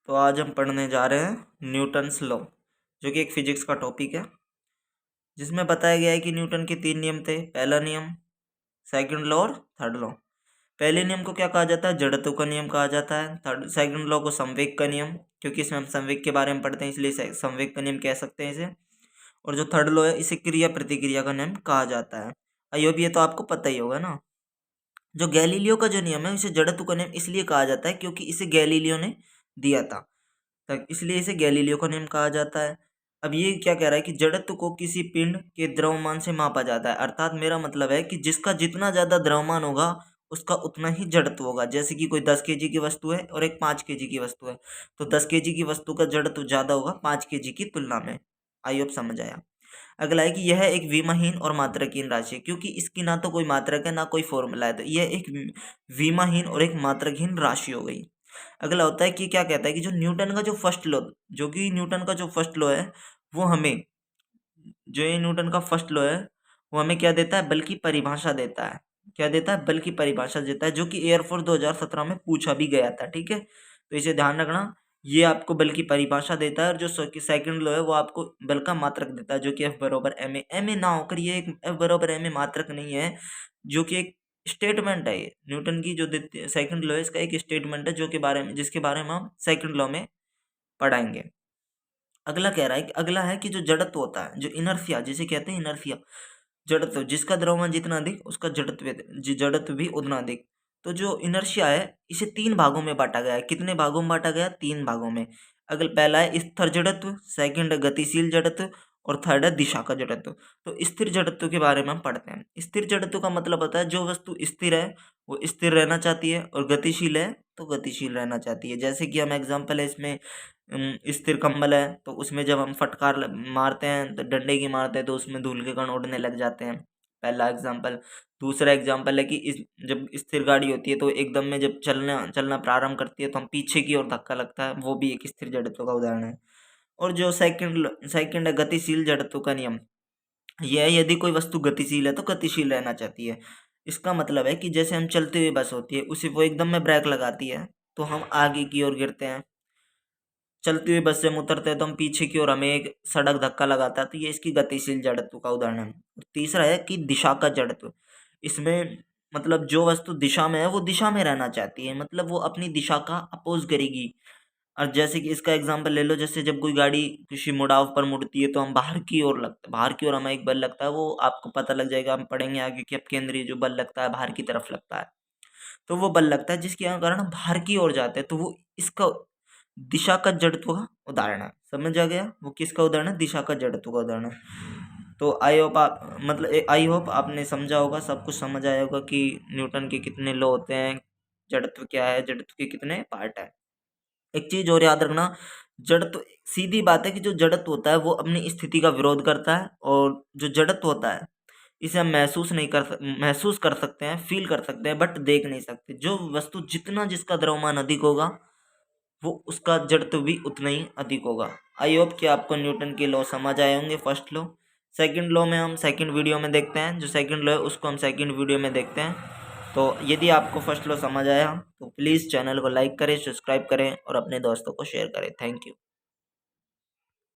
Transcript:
तो आज हम पढ़ने जा रहे हैं न्यूटन्स लॉ, जो कि एक फिजिक्स का टॉपिक है, जिसमें बताया गया है कि न्यूटन के 3 नियम थे। पहला नियम, सेकंड लॉ और थर्ड लॉ। पहले नियम को क्या कहा जाता है? जड़त्व का नियम कहा जाता है। सेकंड लॉ को संवेग का नियम, क्योंकि इसमें हम संवेग के बारे में पढ़ते हैं, इसलिए संवेग का नियम कह सकते हैं इसे। और जो थर्ड लॉ है, इसे क्रिया प्रतिक्रिया का नियम कहा जाता है। आई होप ये तो आपको पता ही होगा ना। जो गैलीलियो का जो नियम है, इसे जड़त्व का नियम इसलिए कहा जाता है क्योंकि इसे गैलीलियो ने दिया था, तक इसलिए इसे गैलीलियो का नियम कहा जाता है। अब ये क्या कह रहा है कि जड़त्व को किसी पिंड के द्रव्यमान से मापा जाता है। अर्थात मेरा मतलब है कि जिसका जितना ज्यादा द्रव्यमान होगा उसका उतना ही जड़त्व होगा। जैसे कि कोई 10 kg की वस्तु है और एक 5 kg की वस्तु है, तो 10 kg की वस्तु का जड़त्व ज्यादा होगा 5 kg की तुलना में। आई होप समझ आया। अगला है कि यह एक विमाहीन और मात्रकहीन राशि है, क्योंकि इसकी ना तो कोई मात्रक है ना कोई फॉर्मूला है, तो यह एक विमाहीन और एक मात्रकहीन राशि हो गई। अगला होता है कि क्या कहता है कि जो न्यूटन का जो फर्स्ट लॉ, जो कि न्यूटन का जो फर्स्ट लॉ है, वो हमें, जो ये न्यूटन का फर्स्ट लॉ है, वो हमें क्या देता है? बल की परिभाषा देता है। क्या देता है? बल की परिभाषा देता है, जो कि एयरफोर्स 2017 में पूछा भी गया था। ठीक है, तो इसे ध्यान रखना। ये आपको बल की परिभाषा देता है, और जो सेकंड लॉ है वो आपको बल का मात्रक देता है, जो कि F बराबर ma ना होकर ये एक F बराबर ma मात्रक नहीं है, जो कि एक स्टेटमेंट है। ये न्यूटन की जो सेकंड लॉ है, इसका एक स्टेटमेंट है, जो के बारे में, जिसके बारे में हम सेकंड लॉ में पढ़ाएंगे। अगला कह रहा है कि अगला है कि जो जड़त्व होता है, जो इनर्शिया जिसे कहते हैं, इनर्शिया जड़त्व, जिसका द्रव्यमान जितना अधिक उसका जड़त्व भी उतना अधिक। तो जो इनर्शिया है, इसे 3 भागों में बांटा गया है। कितने भागों में बांटा गया? 3 भागों में। अगल पहला है स्थिर जड़त्व, सेकंड है गतिशील जड़त्व, और थर्ड है दिशा का जड़त्व। तो स्थिर जड़त्व के बारे में हम पढ़ते हैं। स्थिर जड़त्व का मतलब होता है जो वस्तु स्थिर है वो स्थिर रहना चाहती है, और गतिशील है तो गतिशील रहना चाहती है। जैसे कि हम एग्जांपल है इसमें, स्थिर कंबल है तो उसमें जब हम फटकार मारते हैं, तो डंडे की मारते हैं, तो उसमें धूल के कण उड़ने लग जाते हैं। पहला एग्जांपल। दूसरा एग्जांपल है कि जब स्थिर गाड़ी होती है तो एकदम में जब चलना चलना प्रारंभ करती है तो हम पीछे की ओर धक्का लगता है, वो भी एक स्थिर जड़त्व का उदाहरण है। और जो सेकंड है गतिशील जड़त्व का नियम, यह है यदि कोई वस्तु गतिशील है तो गतिशील रहना चाहती है। इसका मतलब है कि जैसे हम चलते हुए बस होती है, उसे वो एकदम में ब्रेक लगाती है तो हम आगे की ओर गिरते हैं। चलती हुई बस से हम उतरते हैं तो हम पीछे की ओर, हमें एक सड़क धक्का लगाता है, तो ये इसकी गतिशील जड़त्व का उदाहरण है। तीसरा है कि दिशा का जड़त्व। इसमें मतलब जो वस्तु दिशा में है वो दिशा में रहना चाहती है, मतलब वो अपनी दिशा का अपोज करेगी। और जैसे कि इसका एग्जांपल ले लो, जैसे जब कोई गाड़ी किसी मुड़ाव पर मुड़ती है तो हम बाहर की ओर हमें एक बल लगता है, वो आपको पता लग जाएगा, हम पढ़ेंगे आगे कि अब केंद्रीय जो बल लगता है बाहर की तरफ लगता है, तो वो बल लगता है जिसके कारण हम बाहर की ओर जाते हैं, तो वो इसका दिशा का जड़त्व का उदाहरण है। समझ आ गया? वो किसका उदाहरण है? दिशा का जड़त्व का उदाहरण है। तो आई होप आपने समझा होगा, सब कुछ समझ आया होगा कि न्यूटन के कितने लॉ होते हैं, जड़त्व क्या है, जड़त्व के कितने पार्ट है। एक चीज और याद रखना, जड़त्व, सीधी बात है कि जो जड़त्व होता है वो अपनी स्थिति का विरोध करता है, और जो जड़त्व होता है इसे हम महसूस कर सकते हैं, फील कर सकते हैं, बट देख नहीं सकते। जो वस्तु जितना जिसका द्रव्यमान अधिक होगा वो उसका जड़त्व भी उतना ही अधिक होगा। आई होप कि आपको न्यूटन के लॉ समझ आए होंगे, फर्स्ट लॉ। सेकंड लॉ में हम सेकंड वीडियो में देखते हैं, जो सेकंड लॉ है उसको हम सेकंड वीडियो में देखते हैं। तो यदि आपको फर्स्ट लॉ समझ आया तो प्लीज़ चैनल को लाइक करें, सब्सक्राइब करें और अपने दोस्तों को शेयर करें। Thank you.